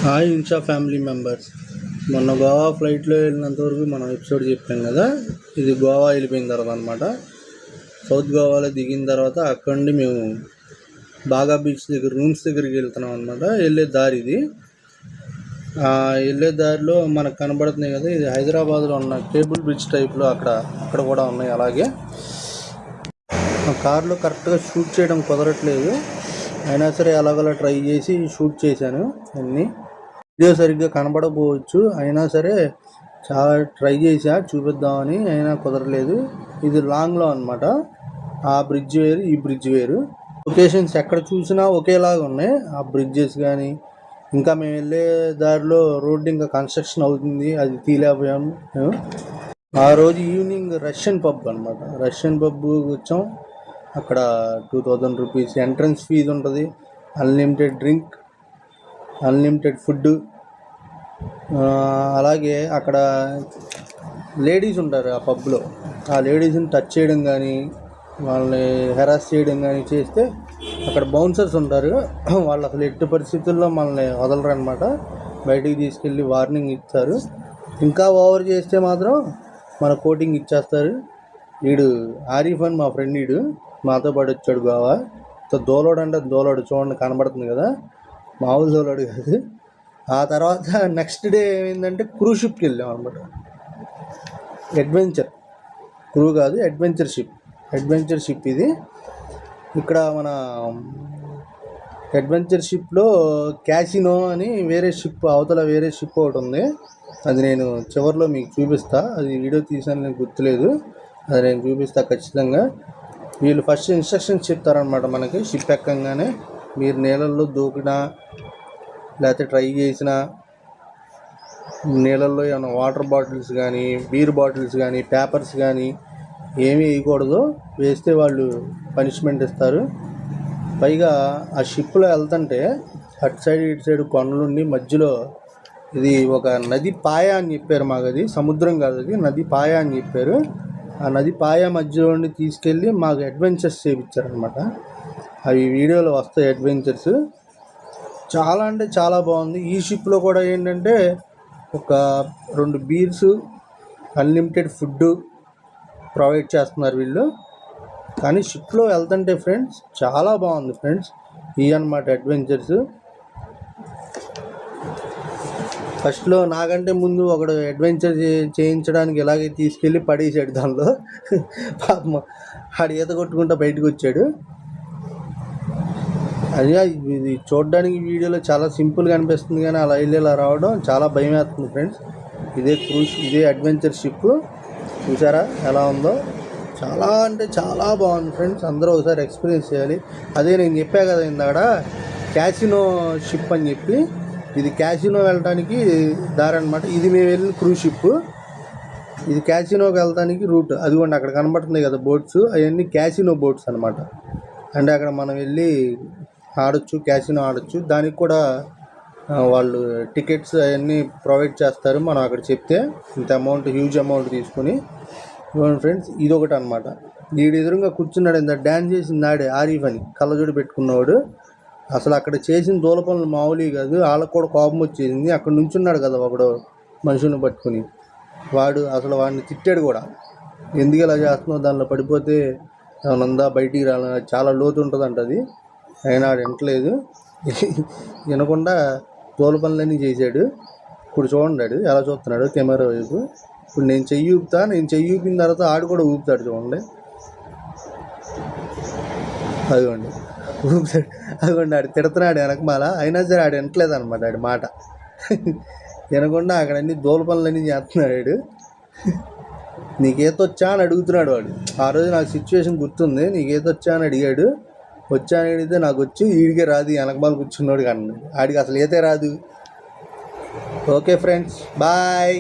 Hi ఇన్షా family members. మొన్న గోవా ఫ్లైట్లో వెళ్ళినంతవరకు మనం ఎపిసోడ్ చెప్పాం కదా. ఇది గోవా వెళ్ళిపోయిన తర్వాత అనమాట. సౌత్ గోవాలో దిగిన తర్వాత అక్కడి నుండి మేము బాగా బీచ్ దగ్గర రూమ్స్ దగ్గరికి వెళ్తున్నాం అనమాట. వెళ్ళే దారి ఇది. వెళ్ళే దారిలో మనకు కనబడుతున్నాయి కదా, ఇది హైదరాబాద్లో ఉన్న కేబుల్ బ్రిడ్జ్ టైప్లో అక్కడ కూడా ఉన్నాయి. అలాగే కార్లో కరెక్ట్గా షూట్ చేయడం కుదరట్లేదు, అయినా సరే అలాగలా ట్రై చేసి షూట్ చేశాను. అన్నీ వీడియో సరిగ్గా కనబడకపోవచ్చు, అయినా సరే చాలా ట్రై చేసా చూపిద్దామని, అయినా కుదరలేదు. ఇది లాంగ్లో అనమాట. ఆ బ్రిడ్జ్ వేరు, ఈ బ్రిడ్జ్ వేరు. లొకేషన్స్ ఎక్కడ చూసినా ఒకేలాగా ఉన్నాయి. ఆ బ్రిడ్జెస్ కానీ, ఇంకా మేము వెళ్ళే దారిలో రోడ్డు ఇంకా కన్స్ట్రక్షన్ అవుతుంది, అది తీలేకపోయాము మేము. ఆ రోజు ఈవినింగ్ రష్యన్ పబ్ అనమాట. రష్యన్ పబ్ వచ్చాం. అక్కడ 2000 రూపీస్ ఎంట్రన్స్ ఫీజు ఉంటుంది. Unlimited drink, unlimited food. అలాగే అక్కడ లేడీస్ ఉంటారు ఆ పబ్లో. ఆ లేడీస్ని టచ్ చేయడం కానీ, వాళ్ళని హెరాస్ చేయడం కానీ చేస్తే అక్కడ బౌన్సర్స్ ఉంటారు. వాళ్ళు అసలు ఎట్టి పరిస్థితుల్లో మనల్ని వదలరు అనమాట. బయటికి తీసుకెళ్ళి వార్నింగ్ ఇస్తారు. ఇంకా ఓవర్ చేస్తే మాత్రం మన కోటింగ్ ఇచ్చేస్తారు. వీడు ఆరిఫ్ అని మా ఫ్రెండ్, వీడు మాతో పాటు వచ్చాడు గోవా. దోలోడు అంటే దోలోడు, చూడండి కనబడుతుంది కదా, మామూలు దోలోడు కాదు. ఆ తర్వాత నెక్స్ట్ డే ఏమైందంటే క్రూజ్ షిప్కి వెళ్ళాం అనమాట. అడ్వెంచర్ క్రూ కాదు, అడ్వెంచర్ షిప్ ఇది. ఇక్కడ మన అడ్వెంచర్ షిప్లో క్యాసినో అని వేరే షిప్, అవతల వేరే షిప్ ఒకటి ఉంది. అది నేను చివరిలో మీకు చూపిస్తా. అది వీడియో తీసాను, నాకు గుర్తులేదు. అది నేను చూపిస్తా ఖచ్చితంగా. వీళ్ళు ఫస్ట్ ఇన్స్ట్రక్షన్స్ చెప్తారనమాట మనకి. షిప్ ఎక్కంగానే మీరు నీళ్ళల్లో దూకినా, లేకపోతే ట్రై చేసిన నీళ్ళల్లో ఏమైనా వాటర్ బాటిల్స్ కానీ, బీర్ బాటిల్స్ కానీ, పేపర్స్ కానీ ఏమీ వేయకూడదు. వేస్తే వాళ్ళు పనిష్మెంట్ ఇస్తారు. పైగా ఆ షిప్లో వెళ్తుంటే అటు సైడ్ ఇటు సైడ్ కొండలుండి మధ్యలో ఇది ఒక నది పాయ అని చెప్పారు మాకు. అది సముద్రం కాదు, అది నది పాయ అని చెప్పారు. ఆ నది పాయ మధ్యలో నుండి తీసుకెళ్ళి మాకు అడ్వెంచర్స్ చేయించారనమాట. అవి వీడియోలో వస్తాయి అడ్వెంచర్స్. చాలా అంటే చాలా బాగుంది. ఈ షిప్లో కూడా ఏంటంటే ఒక 2 బీర్స్, అన్లిమిటెడ్ ఫుడ్ ప్రొవైడ్ చేస్తున్నారు వీళ్ళు. కానీ షిప్లో వెళ్తుంటే ఫ్రెండ్స్ చాలా బాగుంది ఫ్రెండ్స్. ఇవి అన్నమాట అడ్వెంచర్స్. ఫస్ట్లో నాకంటే ముందు ఒకడు అడ్వెంచర్ చేయించడానికి ఇలాగే తీసుకెళ్ళి పడేసాడు దానిలో. పాపం ఆడు ఈత కొట్టుకుంటూ బయటకు వచ్చాడు. అది ఇది చూడడానికి వీడియోలో చాలా సింపుల్గా అనిపిస్తుంది, కానీ అలా వెళ్ళి ఇలా రావడం చాలా భయం వేస్తుంది ఫ్రెండ్స్. ఇదే అడ్వెంచర్ షిప్. చూసారా ఎలా ఉందో? చాలా అంటే చాలా బాగుంది ఫ్రెండ్స్. అందరూ ఒకసారి ఎక్స్పీరియన్స్ చేయాలి. అదే నేను చెప్పా కదా ఇందాక, క్యాసినో షిప్ అని చెప్పి. ఇది క్యాసినో వెళ్ళడానికి దారి అనమాట. ఇది మేము వెళ్ళిన క్రూజ్ షిప్. ఇది క్యాసినోకి వెళ్ళడానికి రూట్. అదిగోండి అక్కడ కనబడుతుంది కదా బోట్స్, అవన్నీ క్యాసినో బోట్స్ అనమాట. అంటే అక్కడ మనం వెళ్ళి ఆడొచ్చు, క్యాసినో ఆడొచ్చు. దానికి కూడా వాళ్ళు టికెట్స్ అవన్నీ ప్రొవైడ్ చేస్తారు. మనం అక్కడ చెప్తే ఇంత అమౌంట్, హ్యూజ్ అమౌంట్ తీసుకుని. ఇవ్వండి ఫ్రెండ్స్, ఇదొకటి అనమాట. వీడు ఎదురుగా కూర్చున్నాడు, ఇంత డ్యాన్స్ చేసింది ఆడే, ఆరిఫ్ అని, కళ్ళజోడు పెట్టుకున్నవాడు. అసలు అక్కడ చేసిన దూల పనులు మామూలు కాదు. వాళ్ళకు కూడా కోపం వచ్చేసింది. అక్కడ నుంచున్నాడు కదా ఒకడు మనుషులను పట్టుకుని, వాడు వాడిని తిట్టాడు కూడా. ఎందుకు ఇలా చేస్తున్నావు, దానిలో పడిపోతే ఏమన్నా బయటికి రాలి, చాలా లోతు ఉంటుందంట అది. అయినా ఆడు వింటలేదు, వినకుండా దూల పనులన్నీ చేశాడు. ఇప్పుడు చూడండి ఎలా చూస్తున్నాడు కెమెరా వైపు. ఇప్పుడు నేను చెయ్యి ఊపుతా, నేను చెయ్యి ఊపిన తర్వాత ఆడు కూడా ఊపుతాడు చూడండి. అదిగోండి ఊపుతాడు. అదిగోండి ఆడు తిడుతున్నాడు వెనకమాల, అయినా సరే ఆడు వింటలేదు అనమాట. ఆడి మాట వినకుండా అక్కడ అన్ని దూల పనులన్నీ చేస్తున్నాడు ఆడు. నీకేతొచ్చా అని అడుగుతున్నాడు వాడు. ఆ రోజు నాకు సిచ్యువేషన్ గుర్తుంది. నీకేతొచ్చా అని అడిగాడు. వచ్చా అని అడిగితే నాకు వచ్చి, ఈడికే రాదు, వెనకమాల కూర్చున్నాడు కానీ ఆడికి అసలు ఈతే రాదు. Okay friends, bye.